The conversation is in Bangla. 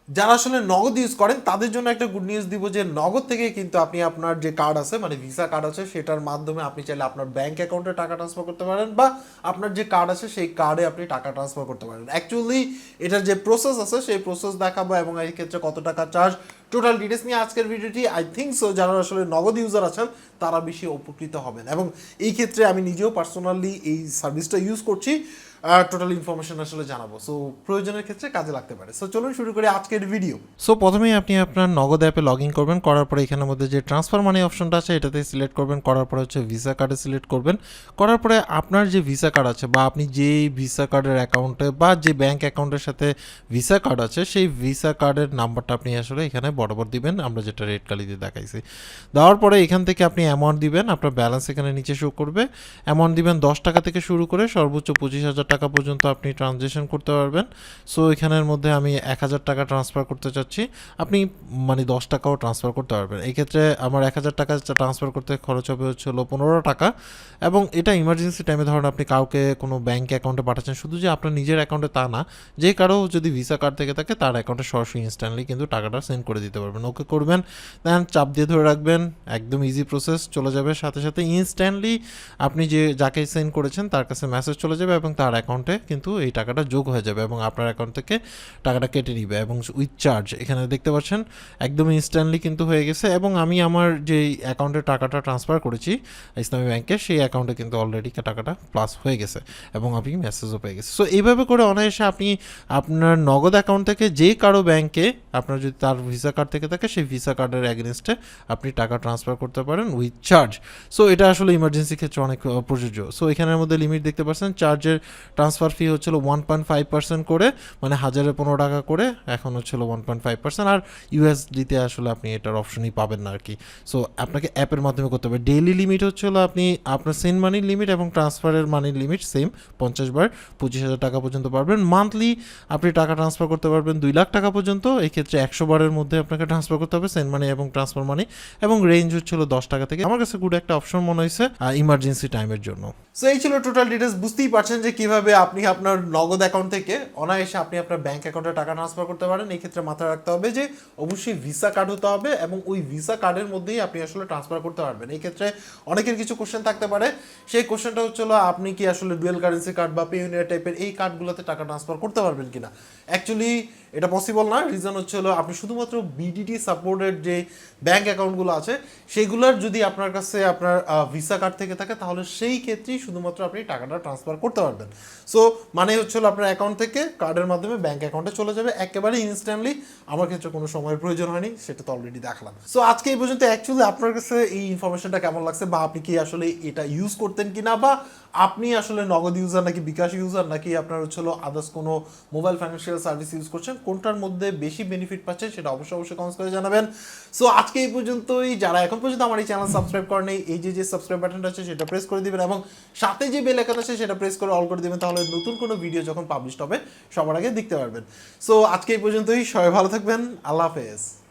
যারা আসলে নগদ ইউজ করেন তাদের জন্য একটা গুড নিউজ দিব যে নগদ থেকে কিন্তু আপনি আপনার যে কার্ড আছে মানে ভিসা কার্ড আছে সেটার মাধ্যমে আপনি চাইলে আপনার ব্যাংক অ্যাকাউন্টে টাকা ট্রান্সফার করতে পারেন বা আপনার যে কার্ড আছে সেই কার্ডে আপনি টাকা ট্রান্সফার করতে পারেন। অ্যাকচুয়ালি এটার যে প্রসেস আছে সেই প্রসেস দেখাবো এবং এই ক্ষেত্রে কত টাকা চার্জ টোটাল ডিটেলস নিয়ে আজকের ভিডিওটি। আই থিঙ্ক সো যারা আসলে নগদ ইউজার আছেন তারা বেশি উপকৃত হবেন এবং এই ক্ষেত্রে আমি নিজেও পার্সোনালি এই সার্ভিসটা ইউজ করছি, টোটাল ইনফরমেশন আসলে জানাবো। সো প্রয়োজনের ক্ষেত্রে কাজে লাগতে পারে। সো চলুন শুরু করি আজকের ভিডিও। সো প্রথমেই আপনি আপনার নগদ অ্যাপে লগ ইন করবেন, করার পরে এখানের মধ্যে যে ট্রান্সফার মানি অপশনটা আছে এটাতে সিলেক্ট করবেন, করার পরে হচ্ছে ভিসা কার্ডে সিলেক্ট করবেন, করার পরে আপনার যে ভিসা কার্ড আছে বা আপনি যেই ভিসা কার্ডের অ্যাকাউন্টে বা যে ব্যাঙ্ক অ্যাকাউন্টের সাথে ভিসা কার্ড আছে সেই ভিসা কার্ডের নাম্বারটা আপনি আসলে এখানে বরাবর দিবেন, আমরা যেটা রেড কালি দিয়ে দেখাইছি। দেওয়ার পরে এখান থেকে আপনি অ্যামাউন্ট দিবেন, আপনার ব্যালেন্স এখানে নিচে শো করবে। অ্যামাউন্ট দিবেন 10 টাকা থেকে শুরু করে সর্বোচ্চ 25,000 টাকা পর্যন্ত আপনি ট্রানজ্যাকশন করতে পারবেন। সো এখানের মধ্যে আমি 1,000 টাকা ট্রান্সফার করতে চাচ্ছি, আপনি মানে 10 টাকাও ট্রান্সফার করতে পারবেন। এই ক্ষেত্রে আমার 1,000 টাকা ট্রান্সফার করতে খরচ হবে হচ্ছে 15 টাকা এবং এটা ইমার্জেন্সি টাইমে ধরুন আপনি কাউকে কোনো ব্যাঙ্ক অ্যাকাউন্টে পাঠাচ্ছেন, শুধু যে আপনার নিজের অ্যাকাউন্টে তা না, যে কারো যদি ভিসা কার্ড থেকে থাকে তার অ্যাকাউন্টে সরাসরি ইনস্ট্যান্টলি কিন্তু টাকাটা সেন্ড করে দিতে পারবেন। ওকে করবেন, দেন চাপ দিয়ে ধরে রাখবেন, একদম ইজি প্রসেস চলে যাবে, সাথে সাথে ইনস্ট্যান্টলি আপনি যে যাকে সেন্ড করেছেন তার কাছে মেসেজ চলে যাবে এবং তার অ্যাকাউন্টে কিন্তু এই টাকাটা যোগ হয়ে যাবে এবং আপনার অ্যাকাউন্ট থেকে টাকাটা কেটে নিবে এবং উইথ চার্জ এখানে দেখতে পাচ্ছেন একদম ইনস্ট্যান্টলি কিন্তু হয়ে গেছে। এবং আমি আমার যে অ্যাকাউন্টে টাকাটা ট্রান্সফার করেছি ইসলামী ব্যাংকে সেই অ্যাকাউন্টে কিন্তু অলরেডি টাকাটা প্লাস হয়ে গেছে এবং আপনি মেসেজও পেয়ে গেছে। সো এইভাবে করে অনায়াসে আপনি আপনার নগদ অ্যাকাউন্ট থেকে যে কারো ব্যাংকে আপনার যদি তার ভিসা কার্ড থেকে থাকে সেই ভিসা কার্ডের অ্যাগেনস্টে আপনি টাকা ট্রান্সফার করতে পারেন উইথ চার্জ। সো এটা আসলে ইমার্জেন্সি ক্ষেত্রে অনেক প্রযোজ্য। সো এখানের মধ্যে লিমিট দেখতে পাচ্ছেন, চার্জের ট্রান্সফার ফি হচ্ছিল 1.5% করে, মানে 1,015 টাকা করে, এখন হচ্ছিল 1.5%। আর ইউএসডিতে আসলে আপনি এটার অপশনই পাবেন না আর কি। সো আপনাকে অ্যাপের মাধ্যমে করতে হবে। ডেইলি লিমিট হচ্ছিল আপনি আপনার সেন্ড মানির লিমিট এবং ট্রান্সফারের মানির লিমিট সেম 50 বার 25,000 টাকা পর্যন্ত পারবেন। মান্থলি আপনি টাকা ট্রান্সফার করতে পারবেন 2 লাখ টাকা পর্যন্ত। এই ক্ষেত্রে 100 বারের মধ্যে আপনাকে ট্রান্সফার করতে হবে সেন্ড মানি এবং ট্রান্সফার মানি, এবং রেঞ্জ হচ্ছিল 10 টাকা থেকে। আমার কাছে গুড একটা অপশন মনে হয়েছে ইমার্জেন্সি টাইমের জন্য। সো এই ছিল টোটাল ডিটেলস। বুঝতেই পারছেন যে কিভাবে আপনি আপনার নগদ অ্যাকাউন্ট থেকে অনায়াসে আপনি আপনার ব্যাংক অ্যাকাউন্টে টাকা ট্রান্সফার করতে পারেন। এই ক্ষেত্রে মাথায় রাখতে হবে যে অবশ্যই ভিসা কার্ড হতে হবে এবং ওই ভিসা কার্ডের মধ্যেই আপনি আসলে ট্রান্সফার করতে পারবেন। এই ক্ষেত্রে অনেকের কিছু কোশ্চেন থাকতে পারে, সেই কোশ্চেনটা হচ্ছিল আপনি কি আসলে ডুয়েল কারেন্সি কার্ড বা পেইওনিয়ার টাইপের এই কার্ডগুলোতে টাকা ট্রান্সফার করতে পারবেন কিনা। অ্যাকচুয়ালি এটা পসিবল না। রিজন হচ্ছিল আপনি শুধুমাত্র বিডিটি সাপোর্টেড যে ব্যাংক অ্যাকাউন্টগুলো আছে সেইগুলোর যদি আপনার কাছে আপনার ভিসা কার্ড থেকে থাকে তাহলে সেই ক্ষেত্রেই শুধুমাত্র আপনি টাকাটা ট্রান্সফার করতে পারবেন। সো মানে হচ্ছিল আপনার অ্যাকাউন্ট থেকে কার্ডের মাধ্যমে ব্যাংক অ্যাকাউন্টে চলে যাবে একেবারে ইনস্ট্যান্টলি। আমার ক্ষেত্রে কোনো সময়ের প্রয়োজন হয়নি, সেটা তো অলরেডি দেখলাম। সো আজকে এই পর্যন্ত। অ্যাকচুয়ালি আপনার কাছে এই ইনফরমেশনটা কেমন লাগছে বা আপনি কি আসলে এটা ইউজ করতেন কিনা, বা আপনি আসলে নগদ ইউজার নাকি বিকাশ ইউজার নাকি আপনার হচ্ছিল আদার্স কোনো মোবাইল ফাইন্যান্সিয়াল সার্ভিস ইউজ করছেন, কোনটার মধ্যে বেশি বেনিফিট পাচ্ছেন সেটা অবশ্যই কমেন্টস করে জানাবেন। সো আজকে এই পর্যন্তই। যারা এখন পর্যন্ত আমার এই চ্যানেল সাবস্ক্রাইব করেন এই যে সাবস্ক্রাইব বাটনটা আছে সেটা প্রেস করে দিবেন এবং সাথে যে বেল আইকন আছে সেটা প্রেস করে অল করে দিবেন, তাহলে নতুন কোনো ভিডিও যখন পাবলিশ হবে সবার আগে দেখতে পারবেন। সো আজকে এই পর্যন্তই। সবাই ভালো থাকবেন। আল্লাহ হাফেজ।